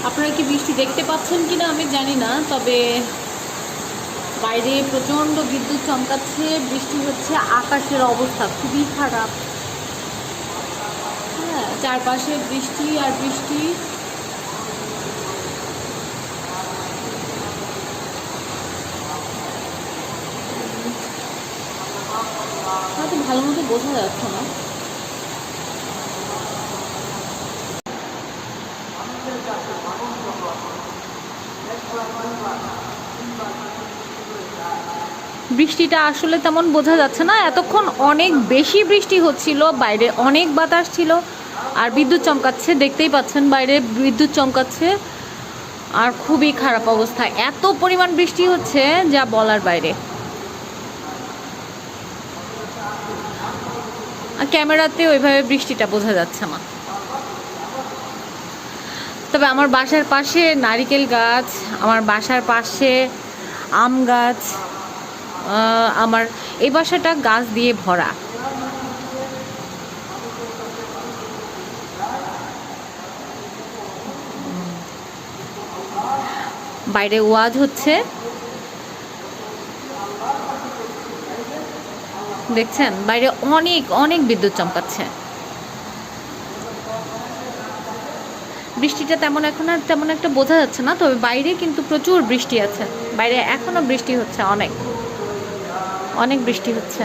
আপনারা কি বৃষ্টি দেখতে পাচ্ছেন কিনা আমি জানি না, তবে বাইরে প্রচণ্ড বিদ্যুৎ চমকাচ্ছে, বৃষ্টি হচ্ছে, আকাশের অবস্থা খুবই খারাপ। হ্যাঁ, চারপাশে বৃষ্টি আর বৃষ্টি। হয়তো ভালো মতো বোঝা যাচ্ছে না। বৃষ্টিটা আসলে তেমন বোঝা যাচ্ছে না, এতক্ষণ অনেক বেশি বৃষ্টি হচ্ছিল, বাইরে অনেক বাতাস ছিল আর বিদ্যুৎ চমকাচ্ছে, দেখতেই পাচ্ছেন বাইরে বিদ্যুৎ চমকাচ্ছে আর খুবই খারাপ অবস্থা, এত পরিমাণ বৃষ্টি হচ্ছে যা বলার বাইরে। আর ক্যামেরাতে ওইভাবে বৃষ্টিটা বোঝা যাচ্ছে না। তবে আমার বাসার পাশে নারিকেল গাছ, আমার বাসার পাশে আম গাছ, আমার এই বাসাটা গাছ দিয়ে ভরা। বাইরে ওয়াজ হচ্ছে, দেখছেন বাইরে অনেক অনেক বিদ্যুৎ চমকাচ্ছে। বৃষ্টিটা এখন আর তেমন একটা বোঝা যাচ্ছে না, তবে বাইরে কিন্তু প্রচুর বৃষ্টি আছে, বাইরে এখনো বৃষ্টি হচ্ছে, অনেক অনেক বৃষ্টি হচ্ছে।